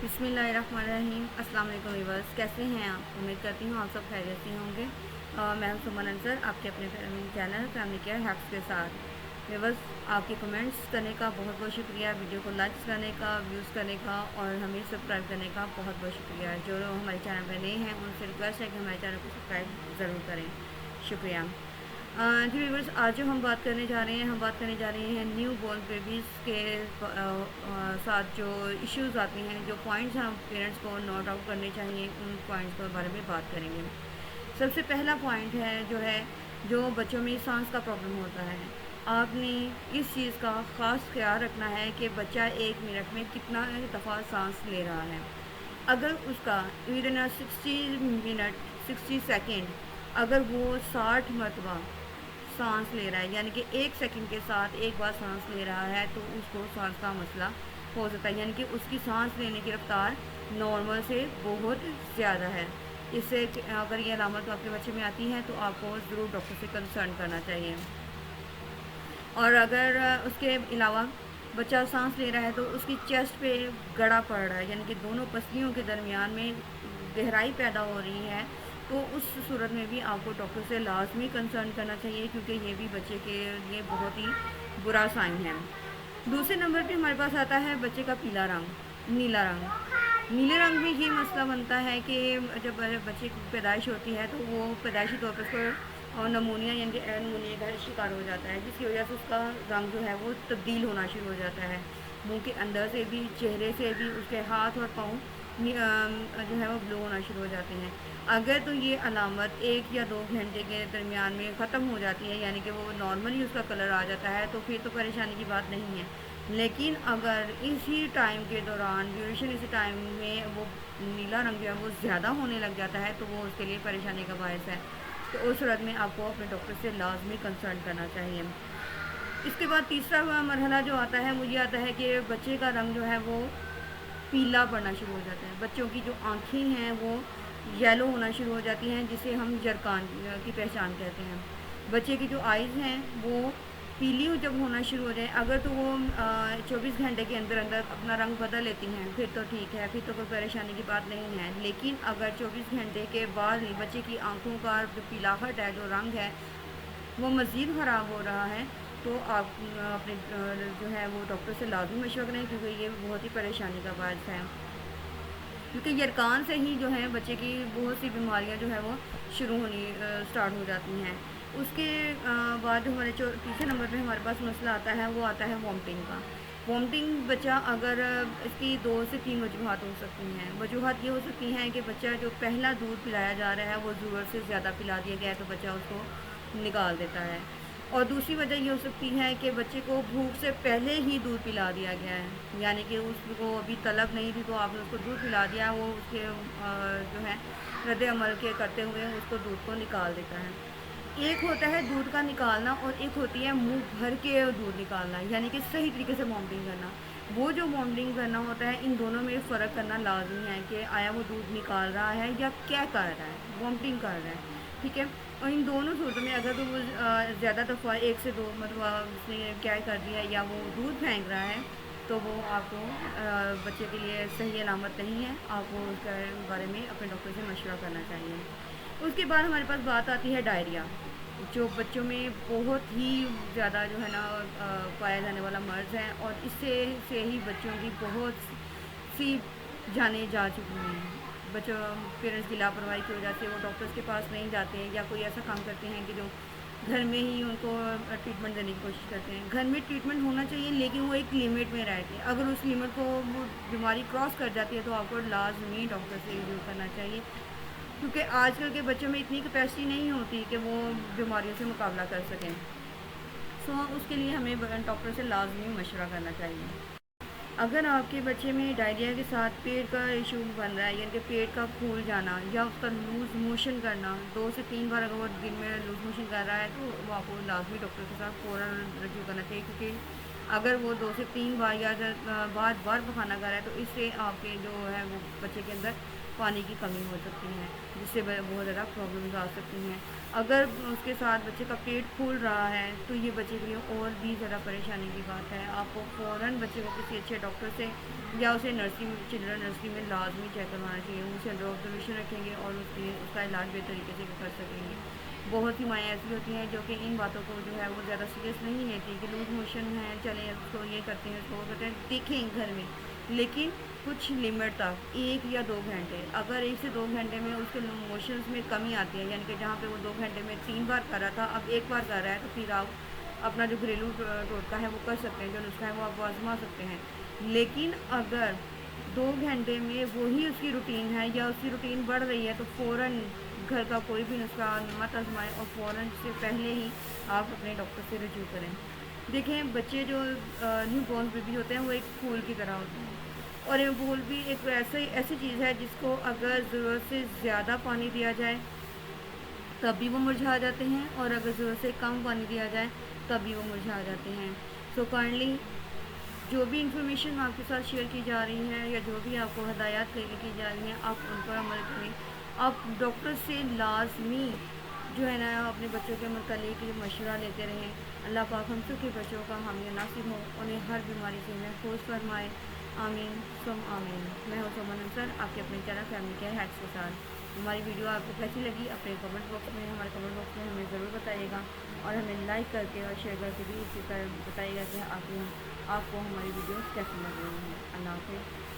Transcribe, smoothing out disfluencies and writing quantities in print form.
بسم اللہ الرحمن الرحیم۔ السلام علیکم ویورس، کیسے ہیں آپ؟ امید کرتی ہوں آپ سب خیریت سے ہوں گے۔ میں ہوں سمن انصر، آپ کے اپنے چینل فیملی کیئر ہیکس کے ساتھ۔ ویورس، آپ کے کمنٹس کرنے کا بہت بہت شکریہ، ویڈیو کو لائکس کرنے کا، ویوز کرنے کا اور ہمیں سبسکرائب کرنے کا بہت بہت شکریہ۔ جو لوگ ہمارے چینل پہ نئے ہیں ان سے ریکویسٹ ہے کہ ہمارے چینل کو سبسکرائب ضرور کریں، شکریہ۔ جی ویورس، آج جو ہم بات کرنے جا رہے ہیں نیو بورن بیبیز کے ساتھ جو ایشوز آتے ہیں، جو پوائنٹس ہم پیرنٹس کو نوٹ آؤٹ کرنے چاہیے، ان پوائنٹس کے بارے میں بات کریں گے۔ سب سے پہلا پوائنٹ ہے جو بچوں میں سانس کا پرابلم ہوتا ہے۔ آپ نے اس چیز کا خاص خیال رکھنا ہے کہ بچہ 1 منٹ میں کتنا دفعہ سانس لے رہا ہے۔ اگر اس کا ودن 60 سیکنڈ اگر وہ 60 مرتبہ سانس لے رہا ہے، یعنی کہ 1 سیکنڈ کے ساتھ ایک بار سانس لے رہا ہے، تو اس کو سانس کا مسئلہ ہو سکتا ہے، یعنی کہ اس کی سانس لینے کی رفتار نارمل سے بہت زیادہ ہے۔ اس سے اگر یہ علامت آپ کے بچے میں آتی ہے تو آپ کو ضرور ڈاکٹر سے کنسرن کرنا چاہیے۔ اور اگر اس کے علاوہ بچہ سانس لے رہا ہے تو اس کی چیسٹ پہ گڑا پڑ رہا ہے، یعنی کہ دونوں پسلیوں کے درمیان میں گہرائی پیدا ہو رہی ہے، تو اس صورت میں بھی آپ کو ڈاکٹر سے لازمی کنسرن کرنا چاہیے، کیونکہ یہ بھی بچے کے لیے بہت ہی برا سائن ہے۔ دوسرے نمبر پہ ہمارے پاس آتا ہے بچے کا نیلا رنگ۔ نیلے رنگ میں یہ مسئلہ بنتا ہے کہ جب بچے کی پیدائش ہوتی ہے تو وہ پیدائشی طور پر اس کو نمونیا، یعنی کہ نمونیا کا شکار ہو جاتا ہے، جس کی وجہ سے اس کا رنگ جو ہے وہ تبدیل ہونا شروع ہو جاتا ہے۔ منہ کے اندر سے بھی، چہرے سے بھی، اس کے ہاتھ اور پاؤں جو ہے وہ بلو ہونا شروع ہو جاتے ہیں۔ اگر تو یہ علامت 1 یا 2 گھنٹے کے درمیان میں ختم ہو جاتی ہے، یعنی کہ وہ نارملی اس کا کلر آ جاتا ہے، تو پھر تو پریشانی کی بات نہیں ہے۔ لیکن اگر اسی ٹائم کے دوران اسی ٹائم میں وہ نیلا رنگ جو ہے وہ زیادہ ہونے لگ جاتا ہے، تو وہ اس کے لیے پریشانی کا باعث ہے۔ تو اس صورت میں آپ کو اپنے ڈاکٹر سے لازمی کنسلٹ کرنا چاہیے۔ اس کے بعد تیسرا مرحلہ جو آتا ہے وہ یہ آتا ہے کہ بچے کا رنگ جو ہے وہ پیلا پڑنا شروع ہو جاتا ہے۔ بچوں کی جو آنکھیں ہیں وہ یلو ہونا شروع ہو جاتی ہیں، جسے ہم جرکان کی پہچان کہتے ہیں۔ بچے کی جو آئیز ہیں وہ پیلی جب ہونا شروع ہو جائے، اگر تو وہ 24 گھنٹے کے اندر اپنا رنگ بدل لیتی ہیں پھر تو ٹھیک ہے، پھر تو کوئی پریشانی کی بات نہیں ہے۔ لیکن اگر 24 گھنٹے کے بعد ہی بچے کی آنکھوں کا جو پیلاہٹ ہے، جو رنگ ہے، وہ مزید خراب ہو رہا ہے، تو آپ اپنے جو ہے وہ ڈاکٹر سے لازمی مشورہ کریں، کیونکہ یہ بہت ہی پریشانی کا باعث ہے۔ کیونکہ یرکان سے ہی جو ہے بچے کی بہت سی بیماریاں جو ہے وہ شروع ہونی سٹارٹ ہو جاتی ہیں۔ اس کے بعد ہمارے تیسرے نمبر پہ ہمارے پاس مسئلہ آتا ہے، وہ آتا ہے وامٹنگ کا۔ وامٹنگ بچہ اگر اس کی 2 سے 3 وجوہات ہو سکتی ہیں۔ وجوہات یہ ہو سکتی ہیں کہ بچہ جو پہلا دودھ پلایا جا رہا ہے وہ ضرورت سے زیادہ پلا دیا گیا ہے، تو بچہ اس کو نکال دیتا ہے۔ اور دوسری وجہ یہ ہو سکتی ہے کہ بچے کو بھوک سے پہلے ہی دودھ پلا دیا گیا ہے، یعنی کہ اس کو ابھی طلب نہیں تھی تو آپ نے اس کو دودھ پلا دیا، وہ اس کے جو ہے رد عمل کے کرتے ہوئے اس کو دودھ کو نکال دیتا ہے۔ ایک ہوتا ہے دودھ کا نکالنا اور ایک ہوتی ہے منہ بھر کے دودھ نکالنا، یعنی کہ صحیح طریقے سے وامٹنگ کرنا۔ وہ جو وامٹنگ کرنا ہوتا ہے، ان دونوں میں فرق کرنا لازمی ہے کہ آیا وہ دودھ نکال رہا ہے یا کیا کر رہا ہے، وامٹنگ کر رہا ہے، ٹھیک ہے۔ اور ان دونوں صورتوں میں اگر تو وہ زیادہ دفعہ 1 سے 2 مرتبہ اس نے کیا کر دیا یا وہ دودھ پھینک رہا ہے، تو وہ آپ کو بچے کے لیے صحیح علامت نہیں ہے، آپ کو اس کے بارے میں اپنے ڈاکٹر سے مشورہ کرنا چاہیے۔ اس کے بعد ہمارے پاس بات آتی ہے ڈائریا، جو بچوں میں بہت ہی زیادہ جو ہے نا پایا جانے والا مرض ہے، اور اس سے ہی بچوں کی بہت سی جانیں جا چکی ہیں۔ بچوں پیرنٹس کی لاپرواہی کی وجہ سے وہ ڈاکٹرس کے پاس نہیں جاتے ہیں، یا کوئی ایسا کام کرتے ہیں کہ جو گھر میں ہی ان کو ٹریٹمنٹ دینے کی کوشش کرتے ہیں۔ گھر میں ٹریٹمنٹ ہونا چاہیے، لیکن وہ ایک لیمٹ میں رہ کے، اگر اس لیمٹ کو وہ بیماری کراس کر جاتی ہے تو آپ کو لازمی ڈاکٹر سے ریویو کرنا چاہیے، کیونکہ آج کل کے بچوں میں اتنی کیپیسٹی نہیں ہوتی کہ وہ بیماریوں سے مقابلہ کر سکیں۔ اس کے لیے ہمیں ڈاکٹر سے لازمی مشورہ کرنا چاہیے۔ اگر آپ کے بچے میں ڈائریا کے ساتھ پیٹ کا ایشو بن رہا ہے، یعنی کہ پیٹ کا پھول جانا یا اس کا لوز موشن کرنا، 2 سے 3 بار اگر وہ دن میں لوز موشن کر رہا ہے، تو وہ آپ کو لازمی ڈاکٹر کے ساتھ فوراً رجوع کرنا چاہیے، کیونکہ اگر وہ 2 سے 3 بار یا بار بار پخانہ کر رہا ہے تو اس سے آپ کے جو ہے وہ بچے کے اندر پانی کی کمی ہو سکتی ہے، جس سے بہت زیادہ پرابلمز آ سکتی ہیں۔ اگر اس کے ساتھ بچے کا پیٹ پھول رہا ہے تو یہ بچے کے لیے اور بھی زیادہ پریشانی کی بات ہے۔ آپ کو فوراً بچے کو کسی اچھے ڈاکٹر سے یا اسے نرسری میں، چلڈرن نرسری میں لازمی چیک کروانا چاہیے۔ اسے انڈر آبزرویشن رکھیں گے اور اس کا علاج بہتر طریقے سے کر سکیں گے۔ بہت سی مائیں ایسی ہوتی ہیں جو کہ ان باتوں کو جو ہے وہ زیادہ سیریس نہیں لیتی کہ لوز موشن ہے، چلیں اس کو یہ کرتے ہیں، اس کو وہ کرتے ہیں، دیکھیں گھر میں، لیکن کچھ لمٹ تک، 1 یا 2 گھنٹے۔ اگر 1 سے 2 گھنٹے میں اس کے موشنز میں کمی آتی ہے، یعنی کہ جہاں پہ وہ 2 گھنٹے میں 3 بار کر رہا تھا اب 1 بار کر رہا ہے، تو پھر آپ اپنا جو گھریلو ٹوٹکا ہے وہ کر سکتے ہیں، جو نسخہ ہے وہ آپ آزما سکتے ہیں۔ لیکن اگر 2 گھنٹے میں وہی اس کی روٹین ہے یا اس کی روٹین بڑھ رہی ہے تو فوراً گھر کا کوئی بھی نسخہ مت آزمائیں اور فوراً سے پہلے ہی آپ اپنے ڈاکٹر سے رجوع کریں۔ دیکھیں بچے جو نیو بورن بیبی ہوتے ہیں وہ ایک پھول کی طرح ہوتے ہیں، اور یہ پھول بھی ایک ایسی چیز ہے جس کو اگر ضرورت سے زیادہ پانی دیا جائے تب بھی وہ مرجھا جاتے ہیں، اور اگر ضرورت سے کم پانی دیا جائے تب بھی وہ مرجھا جاتے ہیں۔ سو کائنڈلی جو بھی انفارمیشن آپ کے ساتھ شیئر کی جا رہی ہے یا جو بھی آپ کو ہدایات کی جا رہی ہیں آپ ان پر عمل کریں۔ آپ ڈاکٹر سے لازمی جو ہے نا اپنے بچوں کے متعلق مشورہ لیتے رہیں۔ اللہ پاک ہم سب کے بچوں کا حامی ناصر ہو، انہیں ہر بیماری سے محفوظ فرمائے، آمین ثم آمین۔ میں ہوں سمن انصر، آپ کے اپنے چینل فیملی کیئر ہیکس کے ساتھ۔ ہماری ویڈیو آپ کو کیسی لگی اپنے کمنٹ باکس میں، ہمارے کمنٹ باکس میں ہمیں ضرور بتائیے گا، اور ہمیں لائک کر کے اور شیئر کر کے بھی اسی طرح بتائیے گا کہ آپ کو ہماری ویڈیوز کیسی لگ رہی ہیں۔ اللہ حافظ۔